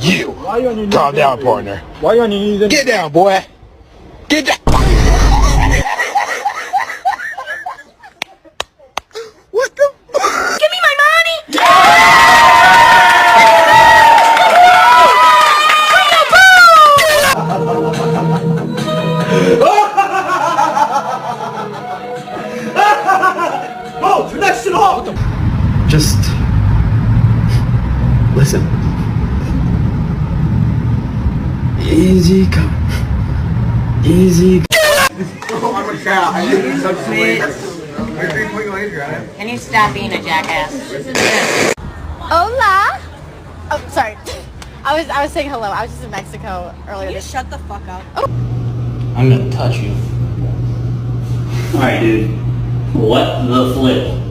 You. Why are you on your knees? Calm down, partner. Why are you on your knees? Get down, boy. Get down. What the? Give me my money! Oh, turn that shit off! Just listen. Easy come. Easy. Can you stop being a jackass? Hola. Oh, sorry. I was saying hello. I was just in Mexico earlier. Can you shut the fuck up? I'm gonna touch you. Alright, dude. What the flip?